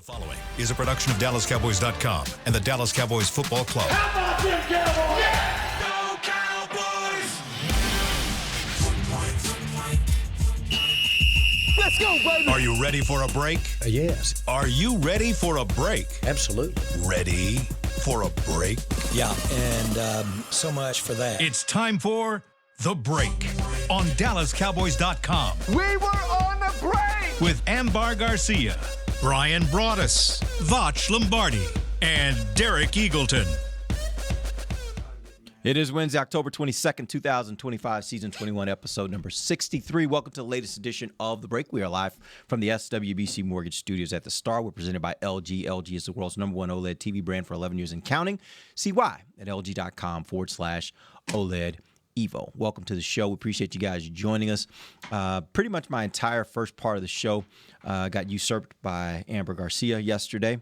The following is a production of DallasCowboys.com and the Dallas Cowboys Football Club. How about them Cowboys? Yeah! Go Cowboys! Let's go, baby! Are you ready for a break? Yes. Are you ready for a break? Absolutely. Ready for a break? Yeah, and so much for that. It's time for The Break on DallasCowboys.com. We were on the break! With Ambar Garcia, Bryan Broaddus, Voch Lombardi, and Derek Eagleton. It is Wednesday, October 22nd, 2025, Season 21, Episode number 63. Welcome to the latest edition of The Break. We are live from the SWBC Mortgage Studios at the Star. We're presented by LG. LG is the world's #1 OLED TV brand for 11 years and counting. See why at LG.com/OLED Evo. Welcome to the show. We appreciate you guys joining us. Pretty much my entire first part of the show got usurped by Ambar Garcia yesterday.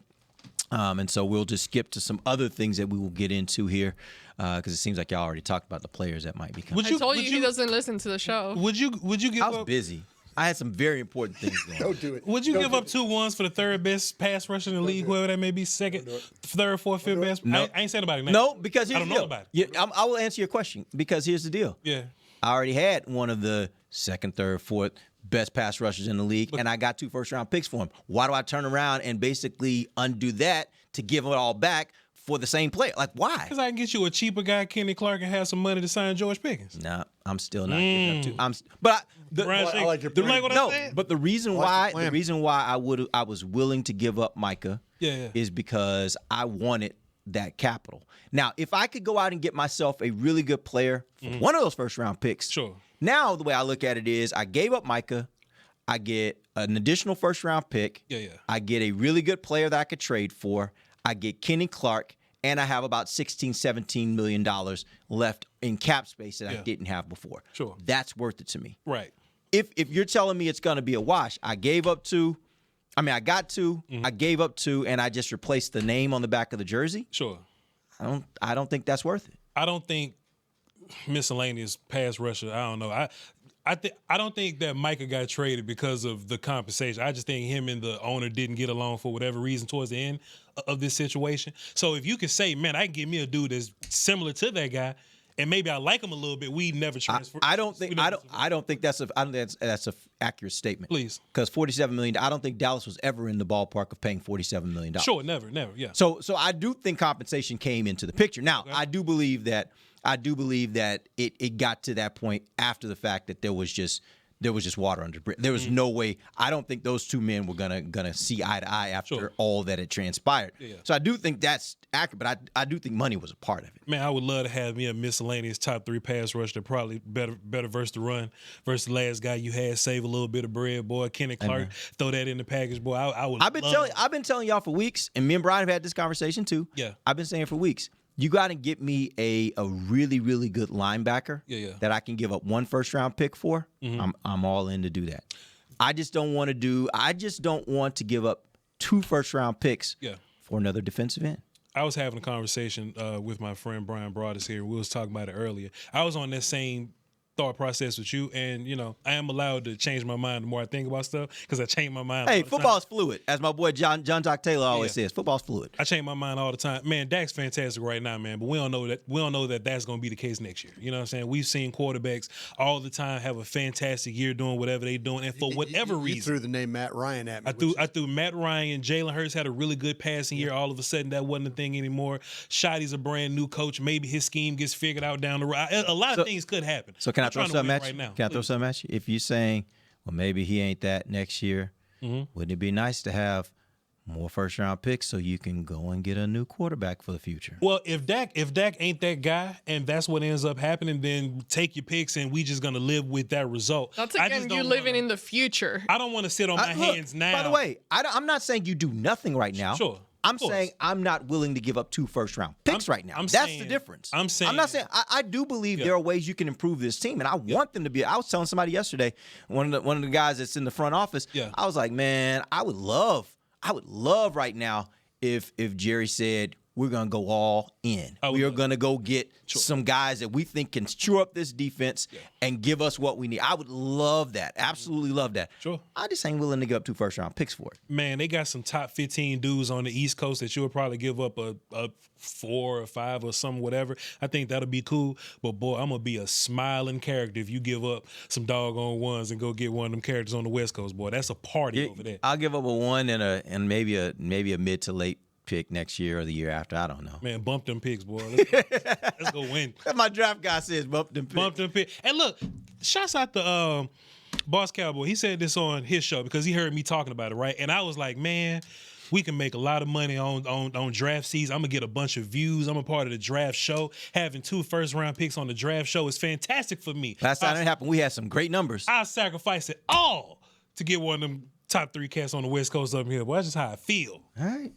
And so we'll just skip to some other things that we will get into here because it seems like y'all already talked about the players that might be coming. I told you he doesn't listen to the show. Would you give I was up? busy. I had some very important things going. Don't do it. Would you give up 2 ones for the third best pass rusher in the league, whoever that may be, second, third, fourth, fifth best? No. I ain't saying about it. No, because here's I don't the know deal. about it. Yeah, I will answer your question because here's the deal. Yeah. I already had one of the second, third, fourth best pass rushers in the league, and I got 2 first-round picks for him. Why do I turn around and basically undo that to give it all back for the same player? Like, why? Because I can get you a cheaper guy, Kenny Clark, and have some money to sign George Pickens. Nah, I'm still not giving up to. But I like your you plan. like what no, I said? but the reason why I was willing to give up Micah Yeah. is because I wanted that capital. Now, if I could go out and get myself a really good player for one of those first round picks, Sure. Now the way I look at it is I gave up Micah, I get an additional first round pick, Yeah. I get a really good player that I could trade for, I get Kenny Clark, and I have about $16, $17 million left in cap space that I didn't have before. Sure. That's worth it to me. Right. If you're telling me it's going to be a wash, I got 2, I gave up 2, and I just replaced the name on the back of the jersey. Sure. I don't think that's worth it. I don't think miscellaneous pass rusher. I don't know. I don't think that Micah got traded because of the compensation. I just think him and the owner didn't get along for whatever reason towards the end of this situation. So if you could say, man, I can get me a dude that's similar to that guy, and maybe I like him a little bit, we never transfer. I don't think that's a accurate statement. Please. Because $47 million. I don't think Dallas was ever in the ballpark of paying $47 million. Sure, never, yeah. So I do think compensation came into the picture. Now, Okay. I do believe that it got to that point after the fact that there was just water under the bridge. There was no way. I don't think those 2 men were gonna see eye to eye after all that had transpired. Yeah. So I do think that's accurate, but I do think money was a part of it. Man, I would love to have me a miscellaneous top 3 pass rusher that probably better versus the run versus the last guy you had. Save a little bit of bread, boy. Kenny Clark, throw that in the package, boy. I would. I've been telling y'all for weeks, and me and Bryan have had this conversation too. Yeah. I've been saying for weeks. You got to get me a really, really good linebacker that I can give up 1 first-round pick for. Mm-hmm. I'm all in to do that. I just don't want to give up 2 first-round picks for another defensive end. I was having a conversation with my friend Bryan Broaddus here. We was talking about it earlier. I was on that same thought process with you, and I am allowed to change my mind the more I think about stuff because I change my mind. Hey, all the time. football's fluid, as my boy John Jock Taylor always says. Football's fluid. I change my mind all the time. Man, Dak's fantastic right now, man, but we don't know that that's going to be the case next year. You know what I'm saying? We've seen quarterbacks all the time have a fantastic year doing whatever they're doing, and for whatever reason. You threw the name Matt Ryan at me. I threw Matt Ryan. Jalen Hurts had a really good passing year. All of a sudden, that wasn't a thing anymore. Shotty's a brand new coach. Maybe his scheme gets figured out down the road. A lot of things could happen. So can I throw something at you? Right now. Can I throw something at you? If you're saying, well, maybe he ain't that next year, wouldn't it be nice to have more first-round picks so you can go and get a new quarterback for the future? Well, if Dak ain't that guy and that's what ends up happening, then take your picks and we just gonna live with that result. That's again you living in the future. I don't want to sit on my hands now. By the way, I'm not saying you do nothing right now. Sure. I'm saying I'm not willing to give up 2 first-round picks right now. That's the difference. I'm not saying I do believe there are ways you can improve this team, and I want them to be. I was telling somebody yesterday, one of the guys that's in the front office. Yeah. I was like, man, I would love right now if Jerry said we're going to go all in. We are going to go get some guys that we think can shore up this defense and give us what we need. I would love that. Absolutely love that. Sure. I just ain't willing to give up 2 first-round picks for it. Man, they got some top 15 dudes on the East Coast that you would probably give up a 4 or 5 or something, whatever. I think that'll be cool. But, boy, I'm going to be a smiling character if you give up some doggone ones and go get one of them characters on the West Coast, boy. That's a party over there. I'll give up a 1 and maybe a mid to late pick next year or the year after. I don't know. Man, bump them picks, boy. Let's go win. My draft guy says bump them picks. Bump them picks. And look, shouts out to Boss Cowboy. He said this on his show because he heard me talking about it, right? And I was like, man, we can make a lot of money on draft season. I'm going to get a bunch of views. I'm a part of the draft show. Having 2 first-round picks on the draft show is fantastic for me. Last time it happened, we had some great numbers. I sacrifice it all to get one of them top 3 cats on the West Coast up here. Boy, that's just how I feel. All right.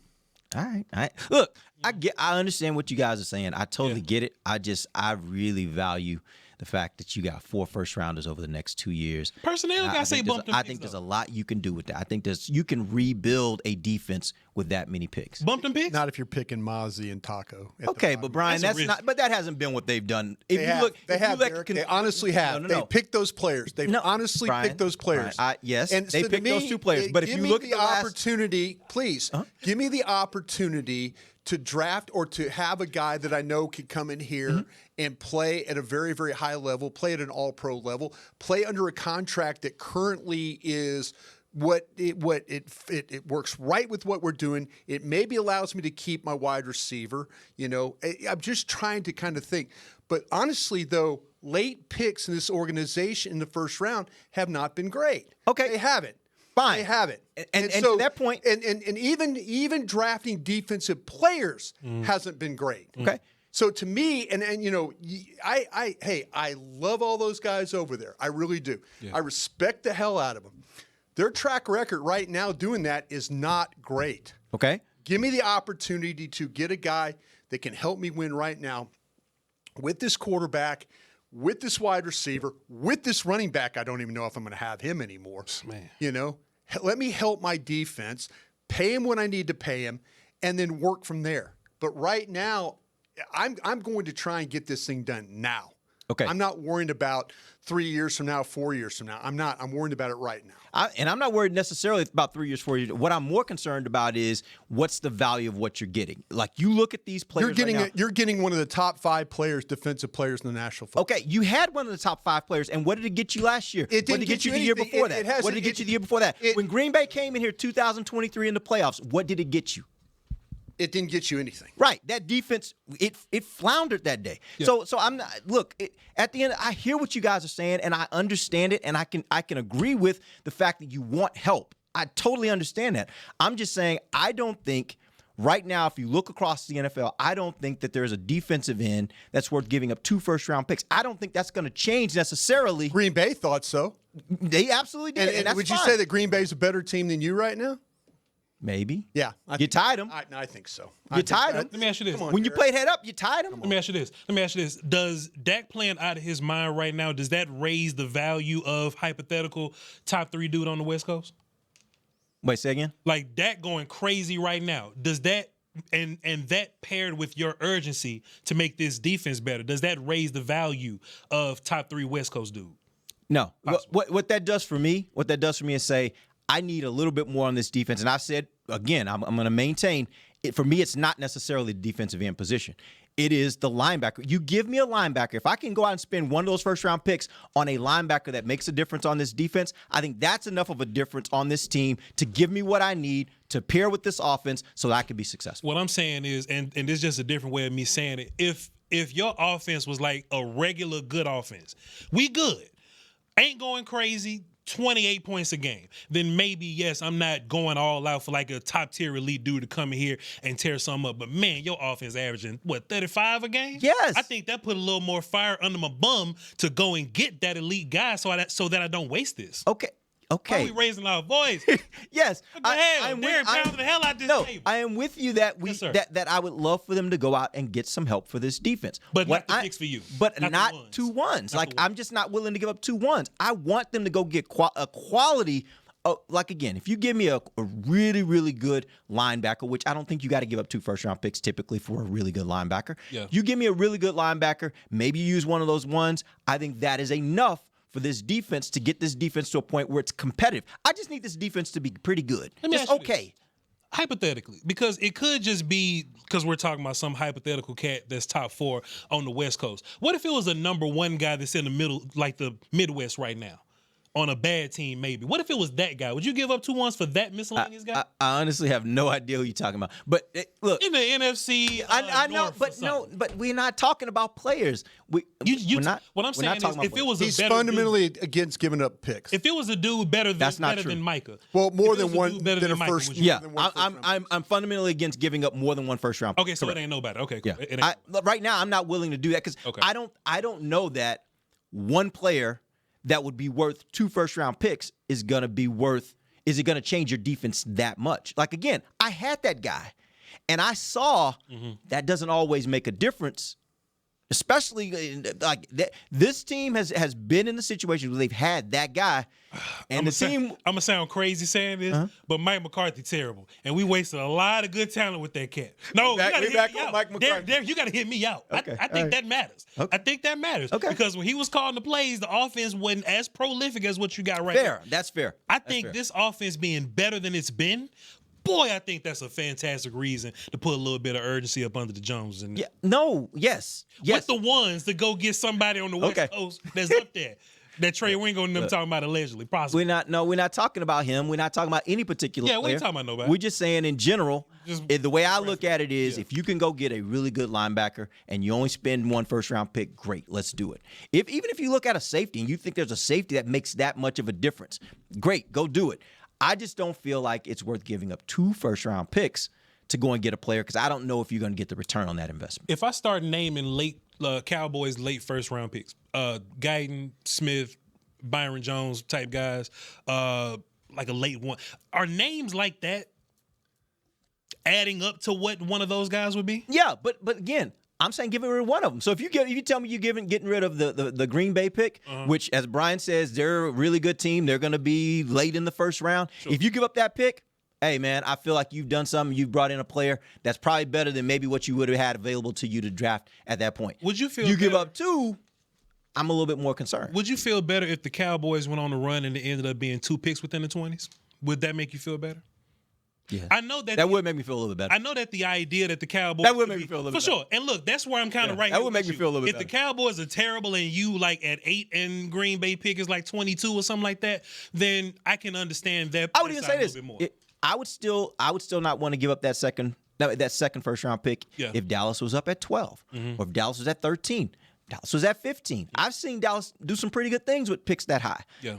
Look, I understand what you guys are saying. I totally get it. I really value the fact that you got 4 first-rounders over the next 2 years. Personnel, I say bump them picks. I think there's a lot you can do with that. I think you can rebuild a defense with that many picks. Bump them picks? Not if you're picking Mozzie and Taco. Okay, but Brian, that's not. But that hasn't been what they've done. If They you have. look, They if you have. look- Derek. They honestly have. No. They picked those players. They've honestly Brian, picked those players. Brian, yes, and they so picked to me, those 2 players. But if give you me look at the the last opportunity, please give me the opportunity to draft or to have a guy that I know can come in here and play at a very, very high level, play at an all-pro level, play under a contract that currently is it works right with what we're doing. It maybe allows me to keep my wide receiver. You know, I'm just trying to kind of think. But honestly, though, late picks in this organization in the first round have not been great. Okay. They haven't. Fine. They haven't. And so, to that point, and even drafting defensive players hasn't been great. Okay. So to me, and you know, I love all those guys over there. I really do. Yeah. I respect the hell out of them. Their track record right now doing that is not great. Okay. Give me the opportunity to get a guy that can help me win right now with this quarterback, with this wide receiver, with this running back. I don't even know if I'm going to have him anymore. Man. You know, let me help my defense, pay him when I need to pay him, and then work from there. But right now, I'm going to try and get this thing done now. Okay. I'm not worried about 3 years from now, 4 years from now. I'm not. I'm worried about it right now. I'm not worried necessarily about 3 years, 4 years. What I'm more concerned about is what's the value of what you're getting. Like, you look at these players You're getting one of the top 5 players, defensive players in the National Football. Okay, you had one of the top 5 players, and what did it get you last year? It didn't what did it get you the year anything. before that? What did it get you the year before that? When Green Bay came in here 2023 in the playoffs, what did it get you? It didn't get you anything. Right. That defense, it floundered that day. Yeah. So I'm not, look, at the end, I hear what you guys are saying, and I understand it, and I can agree with the fact that you want help. I totally understand that. I'm just saying, I don't think right now, if you look across the NFL, I don't think that there's a defensive end that's worth giving up 2 first-round picks. I don't think that's going to change necessarily. Green Bay thought so. They absolutely did. And that's would fine. you say that Green Bay's a better team than you right now? Maybe. Yeah. You tied them. I think so. You tied them. Let me ask you this. When you played head up, you tied them. Let me ask you this. Does Dak playing out of his mind right now, does that raise the value of hypothetical top 3 dude on the West Coast? Wait, say again? Like Dak going crazy right now. Does that and that paired with your urgency to make this defense better, does that raise the value of top 3 West Coast dude? No. What that does for me, is say, I need a little bit more on this defense. And I said, again, I'm going to maintain it. For me, it's not necessarily the defensive end position. It is the linebacker. You give me a linebacker. If I can go out and spend one of those first-round picks on a linebacker that makes a difference on this defense, I think that's enough of a difference on this team to give me what I need to pair with this offense so that I can be successful. What I'm saying is, and this is just a different way of me saying it, if your offense was like a regular good offense, we good, ain't going crazy, 28 points a game, then maybe, yes, I'm not going all out for like a top-tier elite dude to come in here and tear something up. But, man, your offense averaging, 35 a game? Yes. I think that put a little more fire under my bum to go and get that elite guy so that I don't waste this. Okay. Why are we raising our voice? Yes. What the hell? Derek pounded the hell out this table. I am with you that Yes, sir. that I would love for them to go out and get some help for this defense. But not the picks for you. But Not the not ones. 2 ones. Not Like, the ones. I'm just not willing to give up 2 ones. I want them to go get a quality again, if you give me a really, really good linebacker, which I don't think you got to give up 2 first-round picks typically for a really good linebacker. Yeah. You give me a really good linebacker, maybe you use one of those ones. I think that is enough for this defense to get this defense to a point where it's competitive. I just need this defense to be pretty good. Let me It's ask you okay. this. Hypothetically, because it could just be because we're talking about some hypothetical cat that's top 4 on the West Coast. What if it was a number 1 guy that's in the middle, like the Midwest right now, on a bad team maybe? What if it was that guy? Would you give up 2 ones for that miscellaneous guy? I honestly have no idea who you're talking about. But look, In the NFC, I know, North or but something. but we're not talking about players. We're not. What I'm we're saying not is, talking about if it players. was a He's better fundamentally dude, against giving up picks. if it was a dude better That's not than true. Micah, Well, more if it than was one dude better than a Micah, first. would you- Yeah, than one first-round I'm fundamentally against giving up more than 1 first-round pick. Okay, so Correct. it ain't nobody. Okay, cool. Yeah. It ain't- Right now, I'm not willing to do that because Okay. I don't know that one player that would be worth 2 first-round picks is going to be worth. Is it going to change your defense that much? Like again, I had that guy, and I saw that doesn't always make a difference. Especially like that, this team has been in the situation where they've had that guy, and the team. I'm gonna sound crazy saying this, but Mike McCarthy terrible, and we wasted a lot of good talent with that cat. No, We you gotta back hit me on out. Mike McCarthy. Derek, you gotta hit me out. Okay, I think all right. that matters. Okay. I think that matters. Okay. Because when he was calling the plays, the offense wasn't as prolific as what you got right Fair, now. that's fair. I That's think fair. this offense being better than it's been. Boy, I think that's a fantastic reason to put a little bit of urgency up under the Joneses. And Yeah, no, yes. with the ones to go get somebody on the West Okay. Coast that's up there. That Trey Wingo and them talking about allegedly, possibly. We're not talking about him. We're not talking about any particular Yeah, we player. ain't talking about nobody. We're just saying in general. Just The way I look at it is, if you can go get a really good linebacker and you only spend 1 first-round pick, great, let's do it. Even if you look at a safety and you think there's a safety that makes that much of a difference, great, go do it. I just don't feel like it's worth giving up 2 first-round picks to go and get a player because I don't know if you're going to get the return on that investment. If I start naming Cowboys late first round picks, Guyton, Smith, Byron Jones type guys, like a late one, are names like that adding up to what one of those guys would be? Yeah, but again, I'm saying give rid of one of them. So if you tell me you're getting rid of the Green Bay pick, which as Bryan says, they're a really good team. They're going to be late in the first round. Sure. If you give up that pick, hey man, I feel like you've done something. You've brought in a player that's probably better than maybe what you would have had available to you to draft at that point. Would you feel you give better- up 2? I'm a little bit more concerned. Would you feel better if the Cowboys went on a run and it ended up being 2 picks within the 20s? Would that make you feel better? Yeah, I know that would make me feel a little bit better. I know that the idea that the Cowboys That would make me feel a little for bit sure. And look, that's where I'm kind of right. that here would make with me feel a little bit If the Cowboys are terrible and you like at 8 and Green Bay pick is like 22 or something like that, then I can understand that. I would even say this. Bit more. I would still not want to give up that second first round pick if Dallas was up at 12 or if Dallas was at 13. Dallas was at 15. I've seen Dallas do some pretty good things with picks that high. Yeah.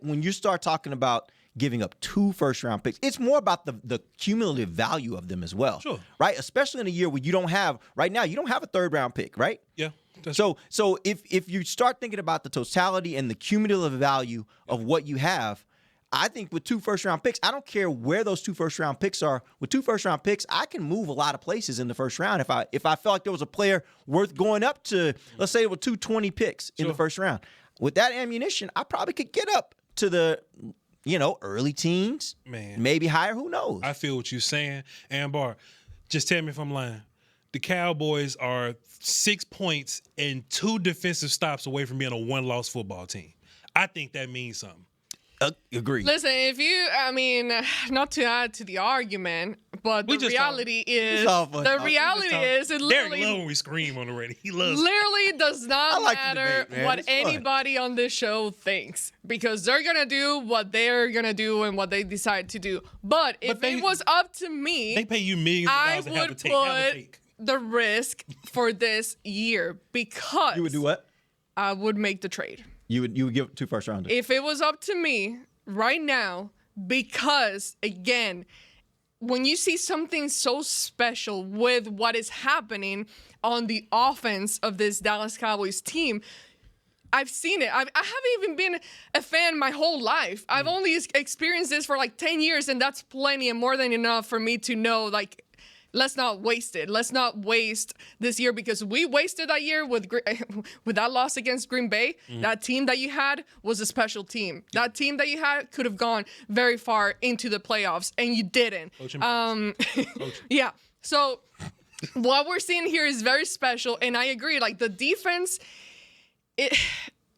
When you start talking about giving up 2 first-round picks, it's more about the cumulative value of them as well. Sure. Right? Especially in a year where you don't have a third-round pick, right? Yeah. So if you start thinking about the totality and the cumulative value of what you have, I think with 2 first-round picks, I don't care where those 2 first-round picks are. With 2 first-round picks, I can move a lot of places in the first round. If I felt like there was a player worth going up to, let's say it was 220 picks in the first round. With that ammunition, I probably could get up to the early teens, maybe higher. Who knows? I feel what you're saying, Ambar. Just tell me if I'm lying. The Cowboys are 6 points and 2 defensive stops away from being a 1-loss football team. I think that means something. Agreed. Listen, not to add to the argument, but the reality is, it Derek literally loves when we scream on the radio. He loves literally does not like the matter debate, man. what It's fun. anybody on this show thinks, because they're gonna do what they're gonna do and what they decide to do. But if it was up to me, They pay you millions of I dollars to have a would take. Have a put take. the risk for this year, because You would do what? I would make the trade. You would give 2 first rounders. If it was up to me right now, because again, when you see something so special with what is happening on the offense of this Dallas Cowboys team, I've seen it. I haven't even been a fan my whole life. I've only experienced this for like 10 years, and that's plenty and more than enough for me to know, like, let's not waste it. Let's not waste this year, because we wasted that year with that loss against Green Bay. That team that you had was a special team. That team that you had could have gone very far into the playoffs, and you didn't. Yeah. So what we're seeing here is very special, and I agree. Like, the defense,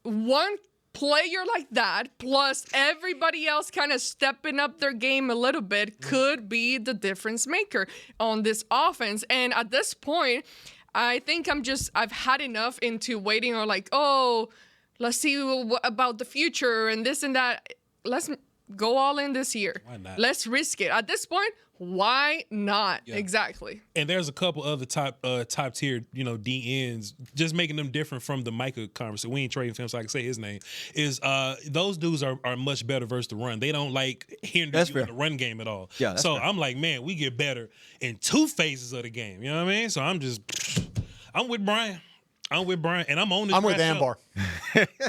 one player like that, plus everybody else kind of stepping up their game a little bit, could be the difference maker on this offense. And at this point, I think I've had enough into waiting on, like, oh, let's see about the future and this and that. Let's go all in this year. Why not? Let's risk it. At this point, why not? Yeah. Exactly. And there's a couple other top tier, DNs, just making them different from the Micah conversation. We ain't trading for him, so I can say his name. Is those dudes are much better versus the run. They don't like hinder you in the run game at all. Yeah, so fair. I'm like, man, we get better in two phases of the game. You know what I mean? So I'm with Bryan. And I'm on this. I'm with Ambar.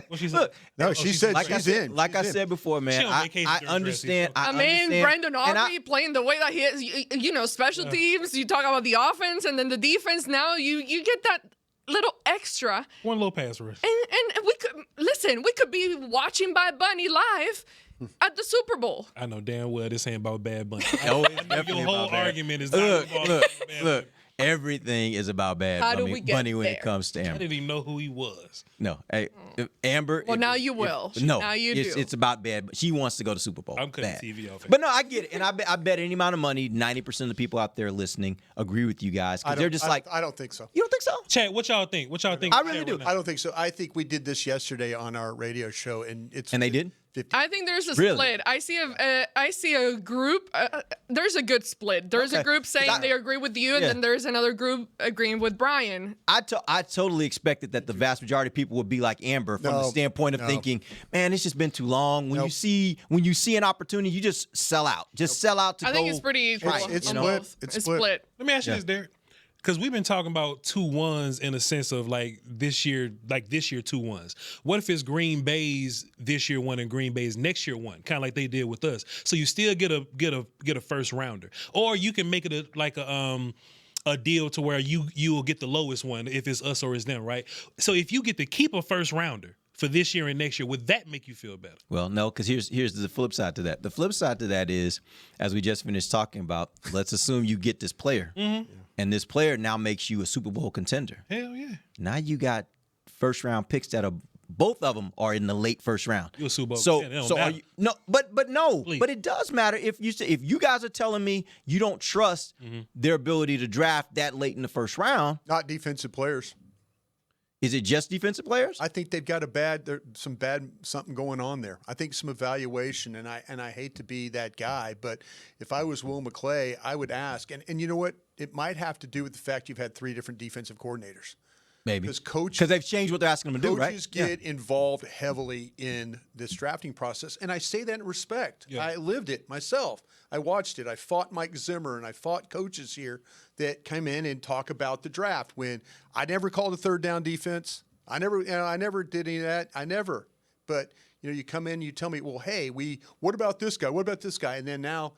What she said? No, she said she's in. Like I said before, man, I understand. Brendan Aubrey playing the way that he is, special teams. You talk about the offense and then the defense. Now you get that little extra. One little pass rush. And we could be watching Bad Bunny live at the Super Bowl. I know damn well this ain't about Bad Bunny. Your whole argument is not about Bad Bunny. Everything is about Bad Bunny when it comes to Amber. I didn't even know who he was. No, hey, Amber. Well, now you will. No, now you do. It's about Bad. She wants to go to Super Bowl. I'm cutting TV off. But no, I get it, and I bet any amount of money, 90% of the people out there listening agree with you guys, because they're just I don't think so. You don't think so? Chat, what y'all think? I really do. I don't think so. I think we did this yesterday on our radio show, and they did. 50. I think there's a split. I see a group. There's a good split. There's a group saying they agree with you, and then there's another group agreeing with Bryan. I totally expected that the vast majority of people would be like Amber from the standpoint of thinking, man, it's just been too long. When you see an opportunity, you just sell out. Sell out to go. I think it's pretty equal. It's split. It's split. Let me ask you this, Derek. Because we've been talking about 2-1s in a sense of this year 2-1s. What if it's Green Bay's this year one and Green Bay's next year one, kind of like they did with us? So you still get a first rounder, or you can make it a deal to where you will get the lowest one if it's us or it's them, right? So if you get to keep a first rounder for this year and next year, would that make you feel better? Well, no, because here's the flip side to that. The flip side to that is, as we just finished talking about, let's assume you get this player. Mm-hmm. And this player now makes you a Super Bowl contender. Hell yeah. Now you got first round picks that are both of them are in the late first round. You're a Super Bowl contender. So are you, no, but it does matter if you guys are telling me you don't trust their ability to draft that late in the first round. Not defensive players. Is it just defensive players? I think they've got something going on there. I think some evaluation, and I hate to be that guy, but if I was Will McClay, I would ask, and you know what? It might have to do with the fact you've had 3 different defensive coordinators. Maybe. Because they've changed what they're asking them to do, right? Coaches get involved heavily in this drafting process, and I say that in respect. Yeah. I lived it myself. I watched it. I fought Mike Zimmer, and I fought coaches here that come in and talk about the draft. When I never called a third down defense, I never did any of that. I never. But you come in, you tell me, well, hey, what about this guy? What about this guy? And then now.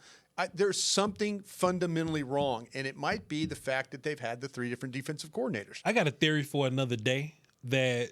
There's something fundamentally wrong, and it might be the fact that they've had the 3 different defensive coordinators. I got a theory for another day that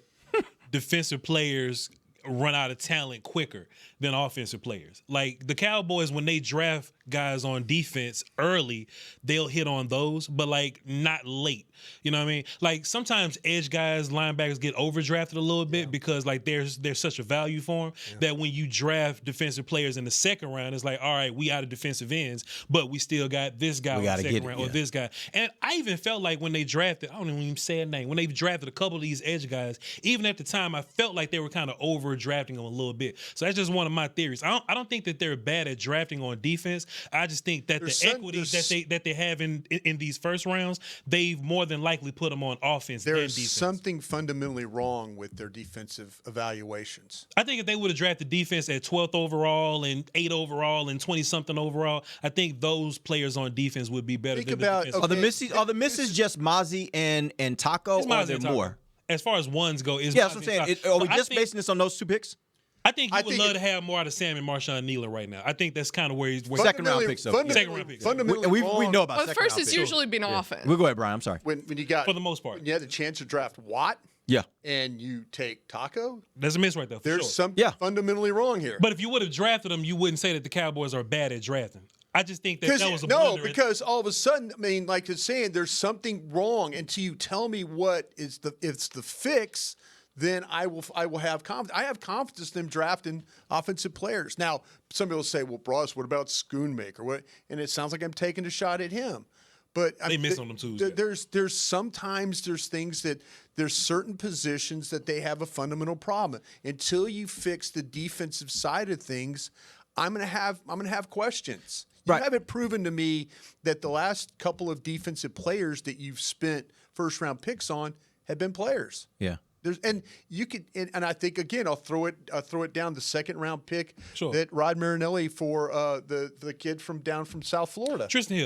defensive players run out of talent quicker than offensive players. Like the Cowboys, when they draft guys on defense early, they'll hit on those, but not late. You know what I mean? Like sometimes edge guys, linebackers get overdrafted a little bit because there's such a value for them that when you draft defensive players in the second round, it's like, all right, we out of defensive ends, but we still got this guy in the second round or this guy. And I even felt like when they drafted, I don't even say a name, when they drafted a couple of these edge guys, even at the time, I felt like they were kind of over-drafting them a little bit. So that's just one of my theories. I don't think that they're bad at drafting on defense. I just think that equity that they have in these first rounds, they've more than likely put them on offense than defense. There is something fundamentally wrong with their defensive evaluations. I think if they would have drafted defense at 12th overall and 8th overall and 20-something overall, I think those players on defense would be better than the defense. Are the misses just Mozzie and Taco, or are there more? As far as ones go, that's what I'm saying. Are we just basing this on those 2 picks? I think you would love to have more out of Sam and Marshawn Nealon right now. I think that's kind of where he's Second round pick. Second round pick. Fundamentally we wrong. know about But second first, round it's picks. usually been offense. We'll go ahead, Brian. I'm sorry. When you got For the most part. when you had the chance to draft Watt Yeah. and you take Taco, That's a miss right there. For there's sure. something fundamentally wrong here. But if you would have drafted him, you wouldn't say that the Cowboys are bad at drafting. I just think that was a blunder. because all of a sudden, I mean, like you're saying, there's something wrong until you tell me what is it's the fix. Then I will have confidence. I have confidence in them drafting offensive players. Now, some people say, "Well, Broaddus, what about Schoonmaker?" What? And it sounds like I'm taking a shot at him. But They miss on them Tuesday. There's sometimes there's things that there's certain positions that they have a fundamental problem. Until you fix the defensive side of things, I'm gonna have questions. You Right. haven't proven to me that the last couple of defensive players that you've spent first round picks on have been players. Yeah. And you could, and I think again, I'll throw it down the second round pick Sure. that Rod Marinelli for the kid from South Florida, Tristan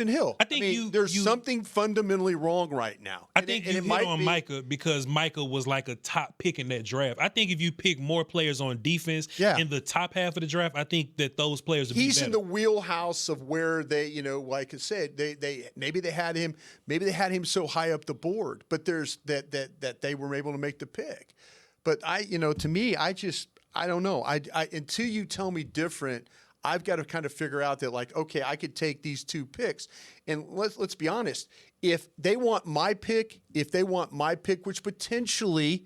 Hill. I think mean, there's something fundamentally wrong right now. I think you hit on Micah because Micah was like a top pick in that draft. I think if you pick more players on defense in the top half of the draft, I think that those players would be He's better. in the wheelhouse of where they, like I said, they maybe they had him so high up the board, but there's that they were able to make the pick. But to me, I don't know. I until you tell me different, I've got to kind of figure out that, like, okay, I could take these two picks, and let's be honest. If they want my pick, which potentially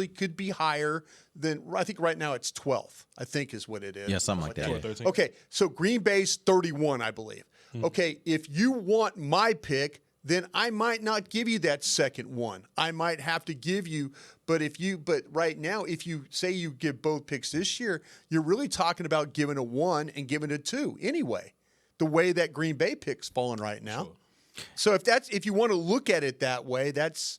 could be higher than, I think right now it's 12th, I think is what it is. Yeah, something like that. Sure, Yeah. 13. Okay, so Green Bay's 31, I believe. Okay, if you want my pick, then I might not give you that second one. I might have to give you, but right now, if you say you give both picks this year, you're really talking about giving a 1 and giving a 2 anyway, the way that Green Bay pick's falling right now. Sure. So if you want to look at it that way, that's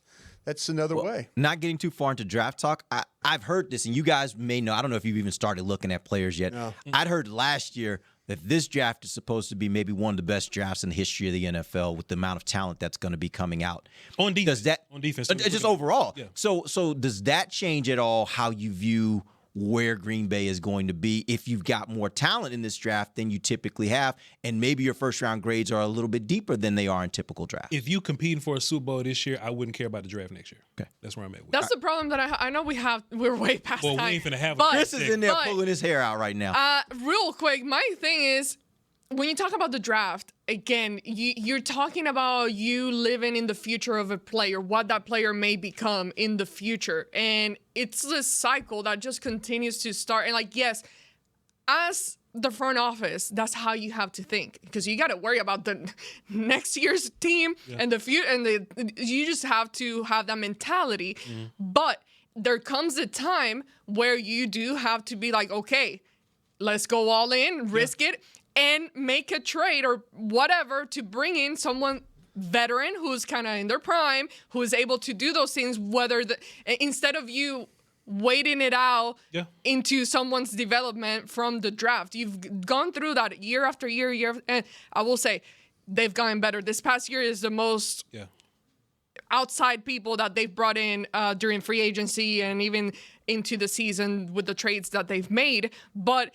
another way. Not getting too far into draft talk, I've heard this, and you guys may know. I don't know if you've even started looking at players yet. No. I'd heard last year that this draft is supposed to be maybe one of the best drafts in the history of the NFL with the amount of talent that's going to be coming out. On defense. Does that, On defense. just overall. Yeah. So does that change at all how you view where Green Bay is going to be if you've got more talent in this draft than you typically have, and maybe your first-round grades are a little bit deeper than they are in typical drafts? If you competing for a Super Bowl this year, I wouldn't care about the draft next year. Okay. That's where I'm at with That's the problem that I know we're way past Well, we time. ain't finna have a but, Chris is in there but, pulling his hair out right now. Real quick, my thing is, when you talk about the draft, again, you're talking about you living in the future of a player, what that player may become in the future. And it's this cycle that just continues to start. And like, yes, as the front office, that's how you have to think, because you got to worry about the next year's team and the future, and you just have to have that mentality. But there comes a time where you do have to be like, okay, let's go all in, risk it, and make a trade or whatever to bring in someone veteran who's kind of in their prime, who is able to do those things, instead of you waiting it out into someone's development from the draft. You've gone through that year after year, and I will say they've gotten better. This past year is the most outside people that they've brought in during free agency and even into the season with the trades that they've made. But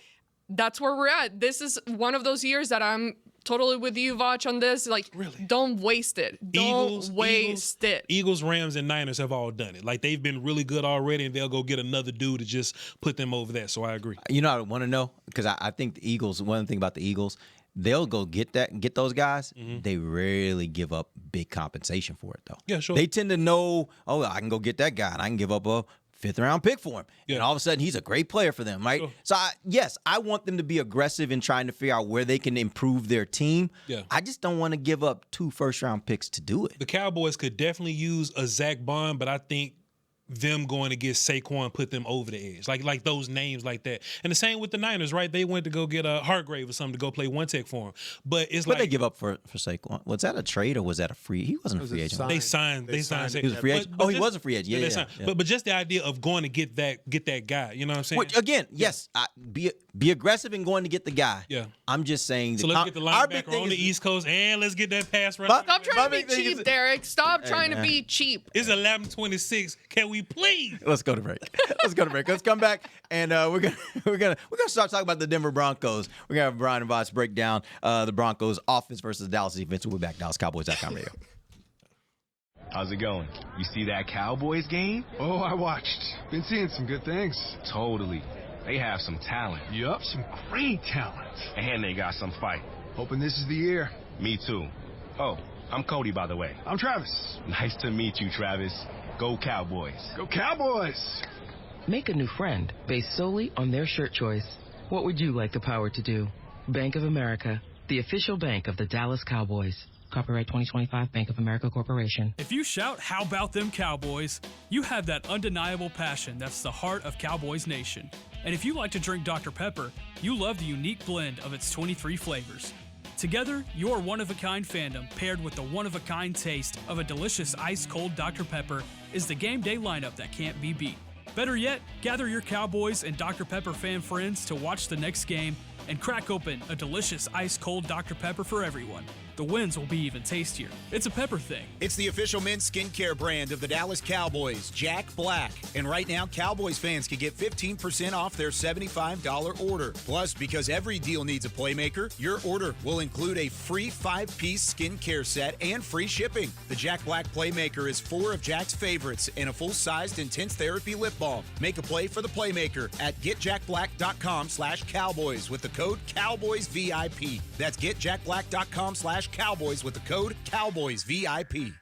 that's where we're at. This is one of those years that I'm totally with you, Voch, on this. Like, don't waste it. Don't waste it. Eagles, Rams, and Niners have all done it. Like, they've been really good already, and they'll go get another dude to just put them over that. So I agree. You know, I want to know, because I think the Eagles, one thing about the Eagles, they'll go get those guys. They rarely give up big compensation for it, though. Yeah, sure. They tend to know, I can go get that guy, and I can give up a fifth-round pick for him. Yeah. And all of a sudden, he's a great player for them, right? Sure. So, I want them to be aggressive in trying to figure out where they can improve their team. Yeah. I just don't want to give up 2 first-round picks to do it. The Cowboys could definitely use a Zach Bond, but I think them going to get Saquon put them over the edge, like those names like that. And the same with the Niners, right? They went to go get a Hargrave or something to go play one tech for him. But it's What they give up for Saquon? Was that a trade or was that a free? He wasn't a free agent. They signed. They signed Saquon. He was a free agent. He was a free agent. they signed. But just the idea of going to get that guy, you know what I'm saying? Which, again, yes, be aggressive in going to get the guy. Yeah. I'm just saying. So let's get the our big linebacker thing on the is- East Coast, and let's get that pass rush. Stop trying to my be big thing cheap, is- Derek. Stop trying to man. be cheap. It's 11:26. Can we we please? Let's go to break. Let's come back, and we're gonna start talking about the Denver Broncos. We're gonna have Bryan and Voch break down the Broncos offense versus the Dallas defense. We'll be back. DallasCowboys.com radio. How's it going? You see that Cowboys game? Oh, I watched. Been seeing some good things. Totally. They have some talent. Yup, some great talent. And they got some fight. Hoping this is the year. Me too. Oh, I'm Cody, by the way. I'm Travis. Nice to meet you, Travis. Go Cowboys. Go Cowboys! Make a new friend based solely on their shirt choice. What would you like the power to do? Bank of America, the official bank of the Dallas Cowboys. Copyright 2025 Bank of America Corporation. If you shout, "How about them Cowboys?" you have that undeniable passion that's the heart of Cowboys Nation. And if you like to drink Dr. Pepper, you love the unique blend of its 23 flavors. Together, your one-of-a-kind fandom paired with the one-of-a-kind taste of a delicious ice-cold Dr. Pepper is the game day lineup that can't be beat. Better yet, gather your Cowboys and Dr. Pepper fan friends to watch the next game and crack open a delicious ice-cold Dr. Pepper for everyone. The wins will be even tastier. It's a pepper thing. It's the official men's skincare brand of the Dallas Cowboys, Jack Black. And right now, Cowboys fans can get 15% off their $75 order. Plus, because every deal needs a playmaker, your order will include a free 5-piece skincare set and free shipping. The Jack Black Playmaker is 4 of Jack's favorites and a full-sized intense therapy lip balm. Make a play for the playmaker at getjackblack.com/Cowboys with the code CowboysVIP. That's getjackblack.com/Cowboys with the code CowboysVIP.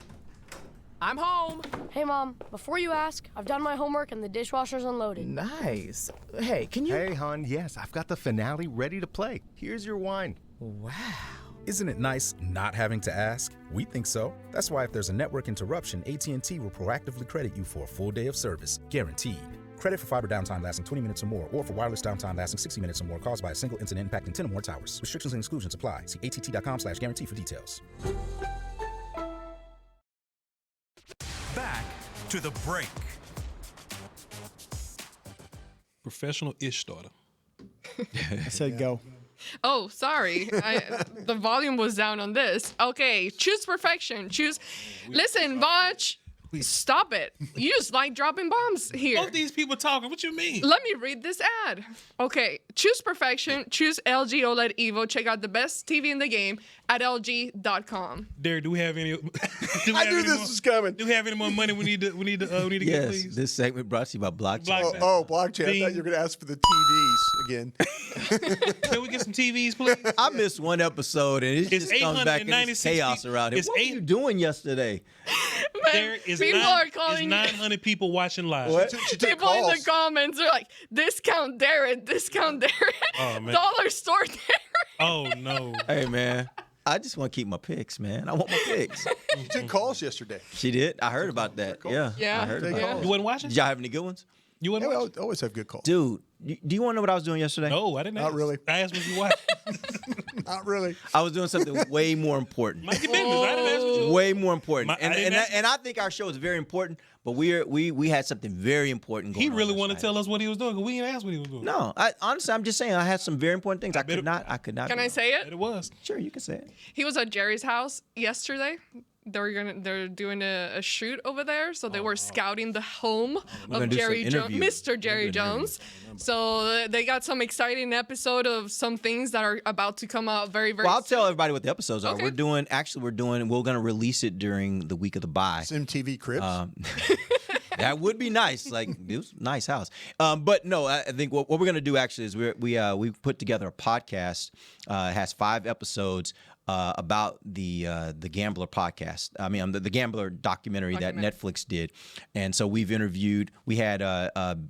I'm home. Hey, Mom, before you ask, I've done my homework and the dishwasher's unloaded. Nice. Hey, can you... Hey, hon, yes, I've got the finale ready to play. Here's your wine. Wow. Isn't it nice not having to ask? We think so. That's why if there's a network interruption, AT&T will proactively credit you for a full day of service, guaranteed. Credit for fiber downtime lasting 20 minutes or more, or for wireless downtime lasting 60 minutes or more caused by a single incident impacting 10 or more towers. Restrictions and exclusions apply. See att.com/guarantee for details. Back to the break. Professional ish starter. I said go. Oh, sorry. The volume was down on this. Okay, choose perfection. Listen, Voch. Stop it. You just like dropping bombs here. Both these people talking. What you mean? Let me read this ad. Okay. Choose perfection. Choose LG OLED Evo. Check out the best TV in the game at LG.com. Derek, do we have any? I knew this was coming. Do we have any more money we need to get, Yes, please? this segment brought to you by Blockchain. Blockchain. I thought you were going to ask for the TVs again. Can we get some TVs, please? I missed one episode, and it just comes back and it's chaos around here. What were you doing yesterday? There is people are calling 900 people watching live. What? People in the comments are like, discount Derek. Oh, man. Dollar store Derek. Oh, no. Hey, man. I just want to keep my picks, man. I want my picks. She took calls yesterday. She did? I heard about that. Yeah. I heard about that. You wasn't watching? Did y'all have any good ones? You wasn't watching? I always have good calls. Dude, do you want to know what I was doing yesterday? No, I didn't ask. Not really. I asked what you watched. Not really. I was doing something way more important. Mind your business. I didn't ask what you Way more important. I didn't ask- And I think our show is very important, but we had something very important going on. He really last wanted night. to tell us what he was doing, because we didn't ask what he was doing. No, honestly, I'm just saying I had some very important things. I could not. Can I say it? It was. Sure, you can say it. He was at Jerry's house yesterday. They're doing a shoot over there, so they were scouting the home of Jerry Jones, Mr. Jerry Jones. So they got some exciting episode of some things that are about to come out very, very Well, I'll soon. tell everybody what the episodes are. Okay. We're going to release it during the week of the bye. It's MTV Cribs. That would be nice. Like, it was a nice house. But no, I think what we're going to do actually is we put together a podcast. It has 5 episodes about the Gambler podcast. I mean, the Gambler documentary that Netflix did. And so we had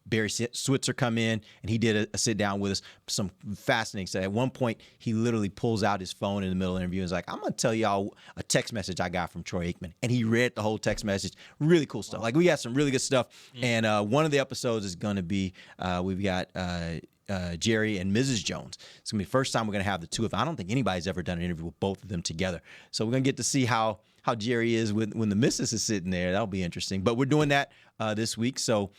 Barry Switzer come in, and he did a sit down with us. Some fascinating stuff. At one point, he literally pulls out his phone in the middle of the interview and is like, I'm going to tell y'all a text message I got from Troy Aikman. And he read the whole text message. Really cool stuff. Like, we got some really good stuff. And one of the episodes is going to be, we've got Jerry and Mrs. Jones. It's going to be the first time we're going to have the two of them. I don't think anybody's ever done an interview with both of them together. So we're going to get to see how Jerry is when the missus is sitting there. That'll be interesting. But we're doing that this week. So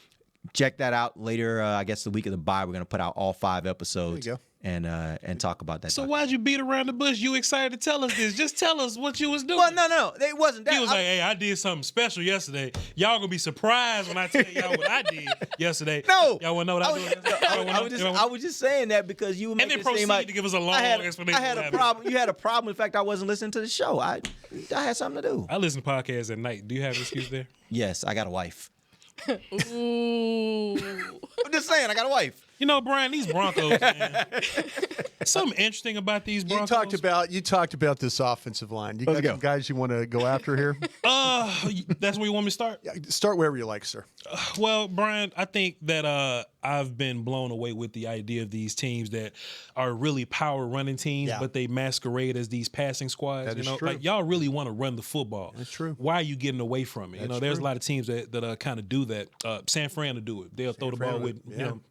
check that out later. I guess the week of the bye, we're going to put out all 5 episodes. There you go. and talk about that. So why'd you beat around the bush? You excited to tell us this? Just tell us what you was doing. Well, no, it wasn't that. He was like, "Hey, I did something special yesterday. Y'all gonna be surprised when I tell y'all what I did yesterday." No, y'all wanna know what I did? I was just saying that because you were making and then it seem like to give us a long explanation. I had a problem. You had a problem. In fact, I wasn't listening to the show. I had something to do. I listen to podcasts at night. Do you have an excuse there? Yes, I got a wife. Ooh. I'm just saying, I got a wife. You know, Bryan, these Broncos, man. Something interesting about these Broncos. You talked about this offensive line. You got some guys you want to go after here? That's where you want me to start? Start wherever you like, sir. Well, Bryan, I think that I've been blown away with the idea of these teams that are really power running teams, but they masquerade as these passing squads. That is true. Like y'all really want to run the football. That's true. Why are you getting away from it? That's there's true. a lot of teams that kind of do that. San Fran will do it. They'll throw the ball with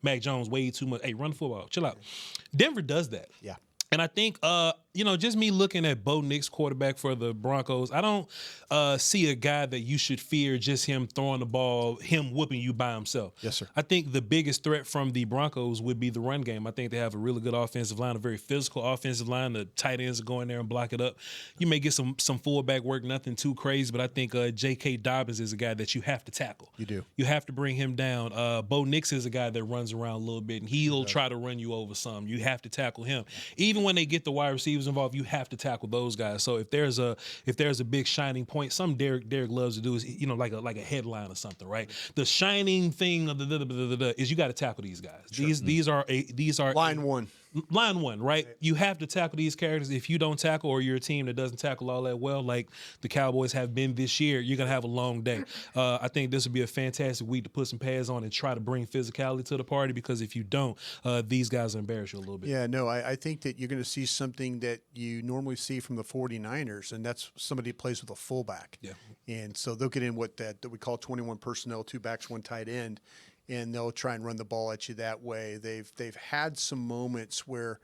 Mac Jones way too much. Hey, run the football. Chill out. Denver does that. Yeah. And I think, just me looking at Bo Nix, quarterback for the Broncos, I don't see a guy that you should fear just him throwing the ball, him whooping you by himself. Yes, sir. I think the biggest threat from the Broncos would be the run game. I think they have a really good offensive line, a very physical offensive line. The tight ends are going there and block it up. You may get some fullback work, nothing too crazy, but I think J.K. Dobbins is a guy that you have to tackle. You do. You have to bring him down. Bo Nix is a guy that runs around a little bit, and he'll try to run you over some. You have to tackle him. Even when they get the wide receivers involved, you have to tackle those guys. So if there's a big shining point, something Derek loves to do is like a headline or something, right? The shining thing of is you got to tackle these guys. Sure. These are line one. Line one, right? You have to tackle these characters. If you don't tackle, or you're a team that doesn't tackle all that well, like the Cowboys have been this year, you're going to have a long day. I think this would be a fantastic week to put some pads on and try to bring physicality to the party, because if you don't, these guys will embarrass you a little bit. Yeah, no, I think that you're going to see something that you normally see from the 49ers, and that's somebody who plays with a fullback. Yeah. And so they'll get in what that we call 21 personnel, 2 backs, 1 tight end, and they'll try and run the ball at you that way. They've had some moments where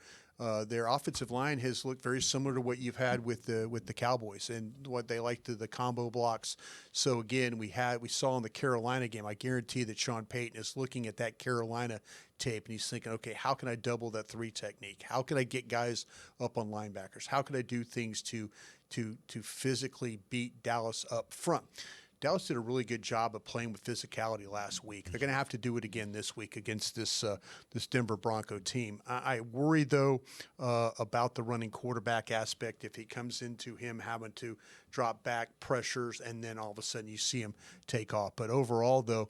their offensive line has looked very similar to what you've had with the Cowboys and what they like the combo blocks. So again, we saw in the Carolina game. I guarantee that Sean Payton is looking at that Carolina tape and he's thinking, okay, how can I double that 3 technique? How can I get guys up on linebackers? How can I do things to physically beat Dallas up front? Dallas did a really good job of playing with physicality last week. They're going to have to do it again this week against this Denver Bronco team. I worry, though, about the running quarterback aspect. If he comes into him having to drop back pressures and then all of a sudden you see him take off. But overall, though,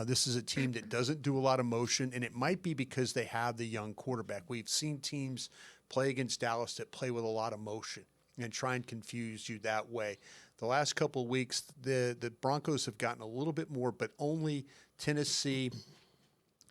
this is a team that doesn't do a lot of motion, and it might be because they have the young quarterback. We've seen teams play against Dallas that play with a lot of motion and try and confuse you that way. The last couple of weeks, the Broncos have gotten a little bit more, but only Tennessee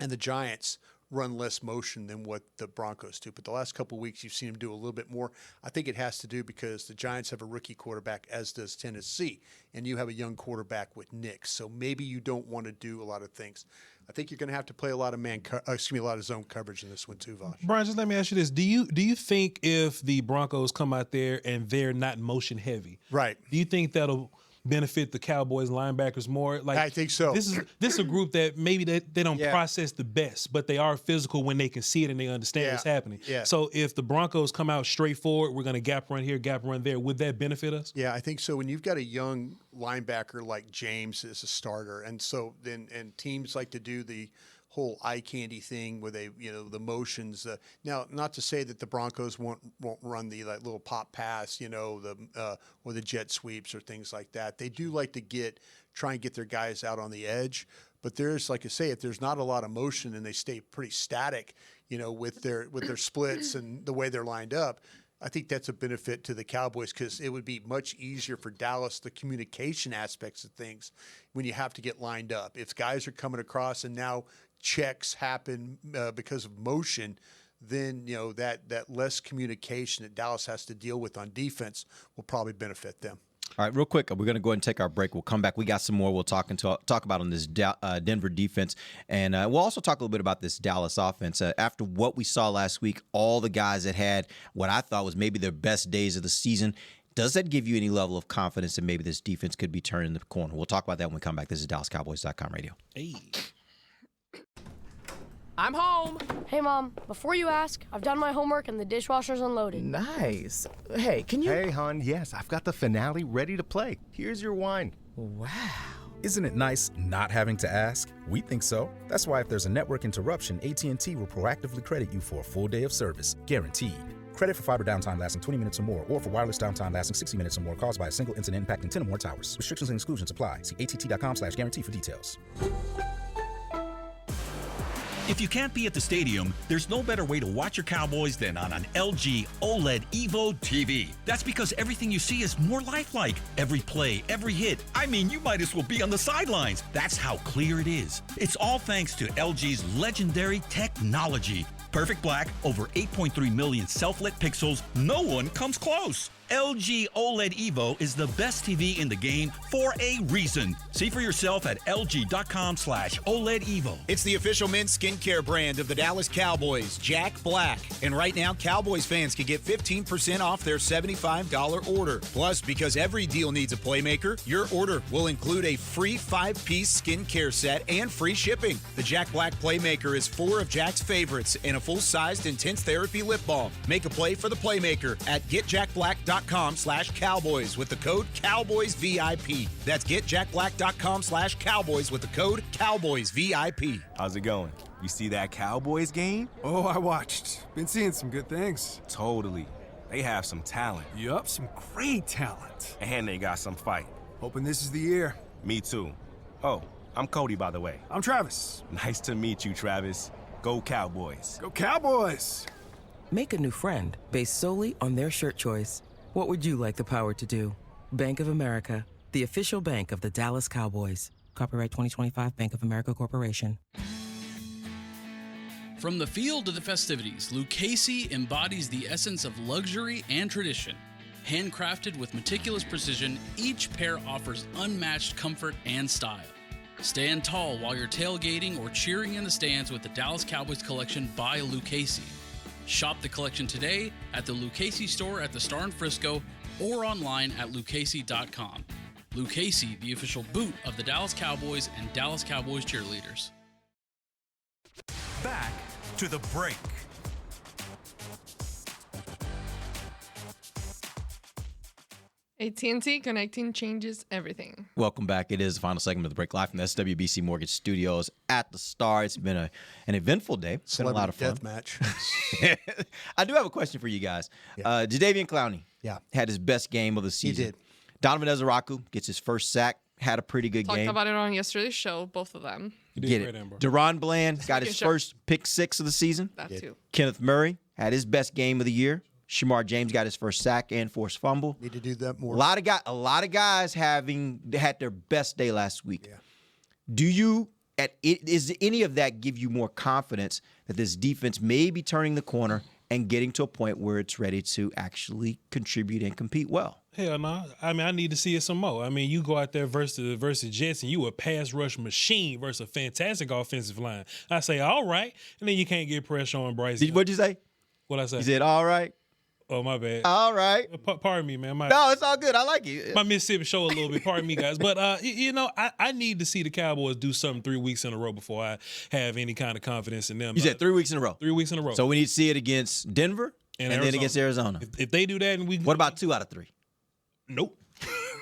and the Giants run less motion than what the Broncos do. But the last couple of weeks, you've seen them do a little bit more. I think it has to do because the Giants have a rookie quarterback, as does Tennessee, and you have a young quarterback with Nick. So maybe you don't want to do a lot of things. I think you're going to have to play a lot of a lot of zone coverage in this one too, Voch. Bryan, just let me ask you this: Do you think if the Broncos come out there and they're not motion heavy, right? Do you think that'll benefit the Cowboys linebackers more? Like, I think so. This is a group that maybe they don't process the best, but they are physical when they can see it and they understand what's happening. Yeah. So if the Broncos come out straightforward, we're going to gap run here, gap run there, would that benefit us? Yeah, I think so. When you've got a young linebacker like James as a starter, and so then teams like to do the whole eye candy thing where they, the motions. Now, not to say that the Broncos won't run the little pop pass, or the jet sweeps or things like that. They do like to try and get their guys out on the edge. But there's, like I say, if there's not a lot of motion and they stay pretty static, with their splits and the way they're lined up, I think that's a benefit to the Cowboys because it would be much easier for Dallas, the communication aspects of things, when you have to get lined up. If guys are coming across and now checks happen because of motion, then that less communication that Dallas has to deal with on defense will probably benefit them. All right, real quick, we're going to go ahead and take our break. We'll come back. We got some more we'll talk about on this Denver defense, and we'll also talk a little bit about this Dallas offense. After what we saw last week, all the guys that had what I thought was maybe their best days of the season, does that give you any level of confidence that maybe this defense could be turning the corner? We'll talk about that when we come back. This is DallasCowboys.com radio. Hey. I'm home. Hey, Mom, before you ask, I've done my homework and the dishwasher's unloaded. Nice. Hey, can you... Hey, hon, yes, I've got the finale ready to play. Here's your wine. Wow. Isn't it nice not having to ask? We think so. That's why if there's a network interruption, AT&T will proactively credit you for a full day of service, guaranteed. Credit for fiber downtime lasting 20 minutes or more, or for wireless downtime lasting 60 minutes or more caused by a single incident impacting 10 or more towers. Restrictions and exclusions apply. See att.com/guarantee for details. If you can't be at the stadium, there's no better way to watch your Cowboys than on an LG OLED Evo TV. That's because everything you see is more lifelike. Every play, every hit. I mean, you might as well be on the sidelines. That's how clear it is. It's all thanks to LG's legendary technology. Perfect black, over 8.3 million self-lit pixels. No one comes close. LG OLED Evo is the best TV in the game for a reason. See for yourself at lg.com/OLED Evo. It's the official men's skincare brand of the Dallas Cowboys, Jack Black. And right now, Cowboys fans can get 15% off their $75 order. Plus, because every deal needs a playmaker, your order will include a free 5-piece skincare set and free shipping. The Jack Black Playmaker is 4 of Jack's favorites and a full-sized intense therapy lip balm. Make a play for the playmaker at getjackblack.com/Cowboys with the code CowboysVIP. That's getjackblack.com/Cowboys with the code CowboysVIP. How's it going? You see that Cowboys game? Oh, I watched. Been seeing some good things. Totally. They have some talent. Yup, some great talent. And they got some fight. Hoping this is the year. Me too. Oh, I'm Cody, by the way. I'm Travis. Nice to meet you, Travis. Go Cowboys. Go Cowboys! Make a new friend based solely on their shirt choice. What would you like the power to do? Bank of America, the official bank of the Dallas Cowboys. Copyright 2025 Bank of America Corporation. From the field to the festivities, Lucchese embodies the essence of luxury and tradition. Handcrafted with meticulous precision, each pair offers unmatched comfort and style. Stand tall while you're tailgating or cheering in the stands with the Dallas Cowboys collection by Lucchese. Shop the collection today at the Lucchese store at the Star in Frisco or online at lucchese.com. Lucchese, the official boot of the Dallas Cowboys and Dallas Cowboys cheerleaders. Back to the break. AT&T connecting changes everything. Welcome back. It is the final segment of the break live from the SWBC Mortgage Studios at the Star. It's been an eventful day. It's been a lot of fun. Death match. I do have a question for you guys. Jadeveon Clowney had his best game of the season. He did. Donovan Ezeraku gets his first sack, had a pretty good game. Talked about it on yesterday's show, both of them. Get it. Deron Bland got his first pick 6 of the season. That too. Kenneth Murray had his best game of the year. Shamar James got his first sack and forced fumble. Need to do that more. A lot of guys having had their best day last week. Yeah. Do you is any of that give you more confidence that this defense may be turning the corner and getting to a point where it's ready to actually contribute and compete well? Hell no. I mean, I need to see it some more. I mean, you go out there versus Jets and you a pass rush machine versus a fantastic offensive line. I say, all right. And then you can't get pressure on Bryce. What'd you say? What'd I say? You said, all right. Oh, my bad. All right. Pardon me, man. No, it's all good. I like it. My Mississippi show a little bit. Pardon me, guys. But, I need to see the Cowboys do something 3 weeks in a row before I have any kind of confidence in them. You said 3 weeks in a row? 3 weeks in a row. So we need to see it against Denver and then against Arizona. If they do that, and what about 2 out of 3? Nope.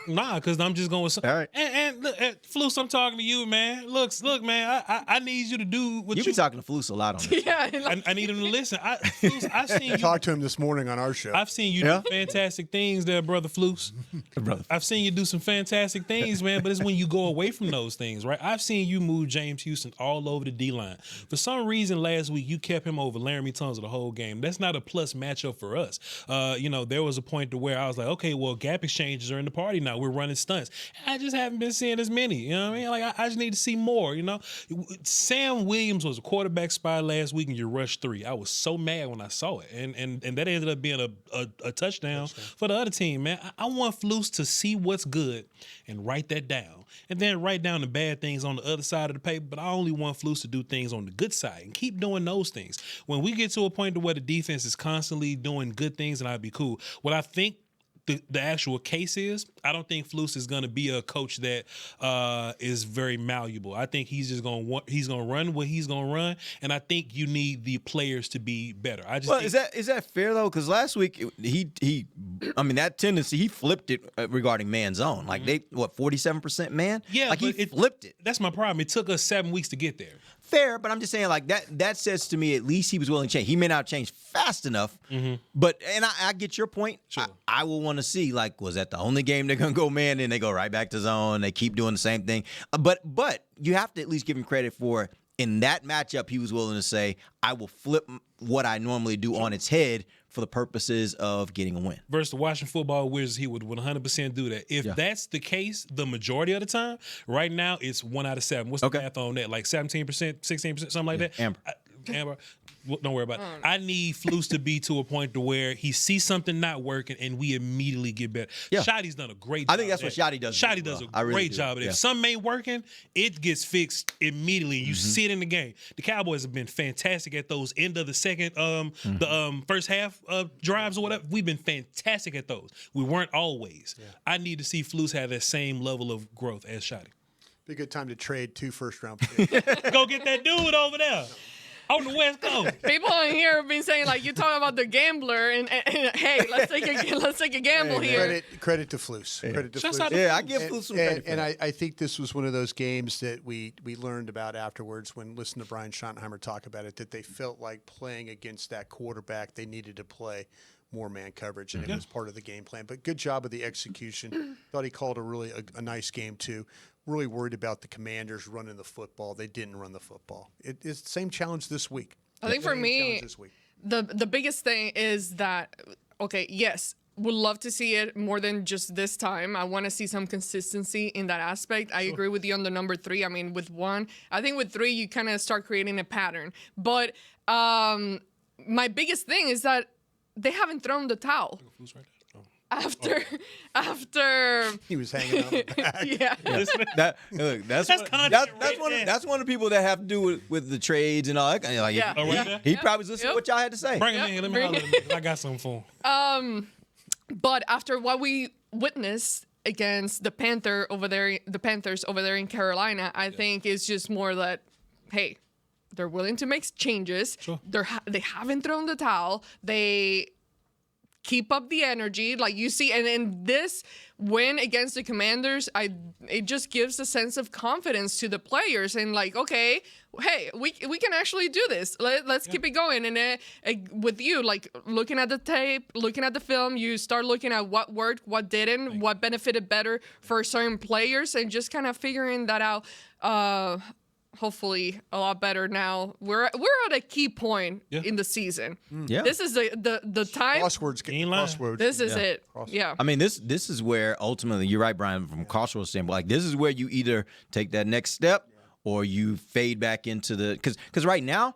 Nah, because I'm just going with something. All right. And look, Flus, I'm talking to you, man. Look, man, I need you to do what you be talking to Flus a lot on this. Yeah. I need him to listen. Flus, I've seen you. Talked to him this morning on our show. I've seen you do fantastic things there, Brother Flus. I've seen you do some fantastic things, man, but it's when you go away from those things, right? I've seen you move James Houston all over the D-line. For some reason, last week, you kept him over Laramie Tunsil the whole game. That's not a plus matchup for us. There was a point to where I was like, okay, well, gap exchanges are in the party now. We're running stunts. I just haven't been seeing as many. You know what I mean? Like, I just need to see more, you know? Sam Williams was a quarterback spy last week and you rushed 3. I was so mad when I saw it. And that ended up being a touchdown for the other team, man. I want Flus to see what's good and write that down. And then write down the bad things on the other side of the paper. But I only want Flus to do things on the good side and keep doing those things. When we get to a point to where the defense is constantly doing good things, and I'd be cool. What I think the actual case is, I don't think Flus is going to be a coach that is very malleable. I think he's just going to run what he's going to run, and I think you need the players to be better. I just is that fair though? Because last week that tendency, he flipped it regarding man zone. Like 47% man. Yeah, like he flipped it. That's my problem. It took us 7 weeks to get there. Fair, but I'm just saying, like, that says to me at least he was willing to change. He may not change fast enough, but I get your point. Sure. I will want to see, like, was that the only game they're going to go man and they go right back to zone? They keep doing the same thing. But you have to at least give him credit for, in that matchup, he was willing to say, I will flip what I normally do on its head for the purposes of getting a win. Versus the Washington Football Wizards, he would 100% do that. If that's the case, the majority of the time, right now it's 1 out of 7. What's the math on that? Like 17%, 16%, something like that? Amber, don't worry about it. I need Flus to be to a point to where he sees something not working and we immediately get better. Shotty's done a great job. I think that's what Shotty does. Shotty does a great job of it. If something ain't working, it gets fixed immediately. You see it in the game. The Cowboys have been fantastic at those end of the second, the first half drives or whatever. We've been fantastic at those. We weren't always. I need to see Flus have that same level of growth as Shotty. Be a good time to trade 2 first-round picks. Go get that dude over there. On the West Coast. People in here have been saying, like, you talk about the gambler, and hey, let's take a gamble here. Credit to Flus. Credit to Flus. Yeah, I give Flus some credit. And I think this was one of those games that we learned about afterwards when listening to Brian Schottenheimer talk about it, that they felt like playing against that quarterback, they needed to play more man coverage, and it was part of the game plan. But good job of the execution. Thought he called a nice game, too. Really worried about the Commanders running the football. They didn't run the football. It's the same challenge this week. I think for me, the biggest thing is that, okay, yes, would love to see it more than just this time. I want to see some consistency in that aspect. I agree with you on the number 3. I mean, with 1, I think with 3, you kind of start creating a pattern. But my biggest thing is that they haven't thrown the towel. After he was hanging on the back. That's one of the people that have to do with the trades and all that. Like, he probably was listening to what y'all had to say. Bring him in. Let me holler at him. I got something for him. But after what we witnessed against the Panthers over there in Carolina, I think it's just more that, hey, they're willing to make changes. Sure. They haven't thrown the towel. They keep up the energy, like you see, and in this win against the Commanders, it just gives a sense of confidence to the players, and like, okay, hey, we can actually do this. Let's keep it going. And with you, like looking at the tape, looking at the film, you start looking at what worked, what didn't, what benefited better for certain players, and just kind of figuring that out. Hopefully a lot better now. We're at a key point in the season. This is the time. Crosswords. This is it. Yeah. I mean, this is where ultimately, you're right, Brian, from a cultural standpoint, like this is where you either take that next step or you fade back into the, because right now,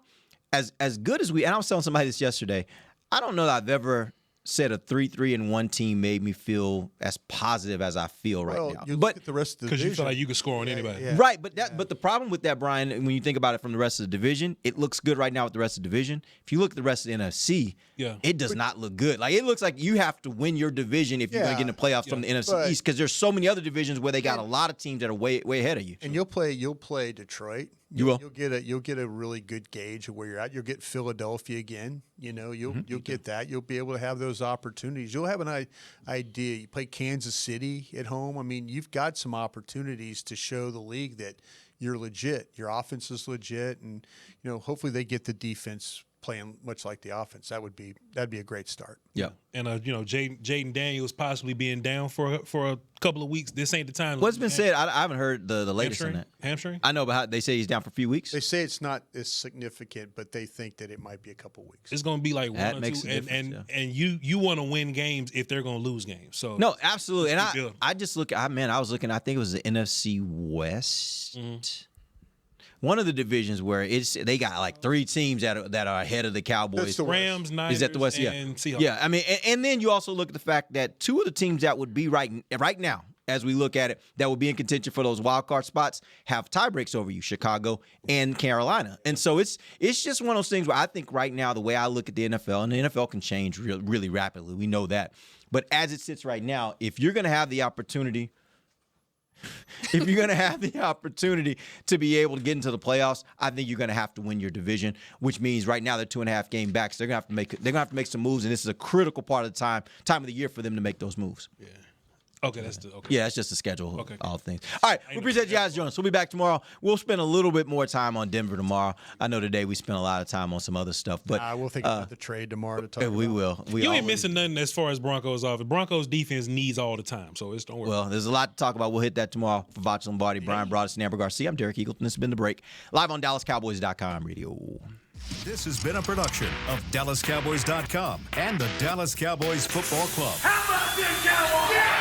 as good as and I was telling somebody this yesterday, I don't know that I've ever said a 3-3-1 team made me feel as positive as I feel right now. You look at the rest of the division. Because you feel like you can score on anybody. Right, but the problem with that, Brian, when you think about it from the rest of the division, it looks good right now with the rest of the division. If you look at the rest of the NFC, it does not look good. Like, it looks like you have to win your division if you're going to get in the playoffs from the NFC East, because there's so many other divisions where they got a lot of teams that are way ahead of you. And you'll play Detroit. You'll get a really good gauge of where you're at. You'll get Philadelphia again. You'll get that. You'll be able to have those opportunities. You'll have an idea. You play Kansas City at home. I mean, you've got some opportunities to show the league that you're legit. Your offense is legit, and hopefully they get the defense playing much like the offense. That'd be a great start. Yeah. And Jaden Daniels possibly being down for a couple of weeks. This ain't the time. What's been said? I haven't heard the latest on that. Hamstring? I know about how they say he's down for a few weeks. They say it's not as significant, but they think that it might be a couple of weeks. It's going to be like that 1 or makes 2, a difference, and you want to win games if they're going to lose games. So no, absolutely. And I just look. I was looking. I think it was the NFC West. One of the divisions where they got like 3 teams that are ahead of the Cowboys. That's the Rams, Niners, is that the West? and Seahawks. Yeah, I mean, and then you also look at the fact that 2 of the teams that would be right now as we look at it, that will be in contention for those wild card spots have tie breaks over you, Chicago and Carolina. And so it's just one of those things where I think right now, the way I look at the NFL, and the NFL can change really rapidly. We know that. But as it sits right now, if you're going to have the opportunity to be able to get into the playoffs, I think you're going to have to win your division, which means right now they're 2.5 game back. So they're going to have to make some moves, and this is a critical part of the time of the year for them to make those moves. Yeah. Okay, that's okay. Yeah, that's just the schedule. Okay, all things. All right, we appreciate you guys joining us. We'll be back tomorrow. We'll spend a little bit more time on Denver tomorrow. I know today we spent a lot of time on some other stuff, but we'll think about the trade tomorrow to talk about. We will. You ain't missing nothing as far as Broncos off. Broncos defense needs all the time, so don't worry. Well, there's a lot to talk about. We'll hit that tomorrow. For Voch, Lombardi, Bryan, Broaddus, and Ambar Garcia, I'm Derek Eagleton. This has been The Break, live on DallasCowboys.com radio. This has been a production of DallasCowboys.com and the Dallas Cowboys Football Club. How about this, Cowboys? Yeah!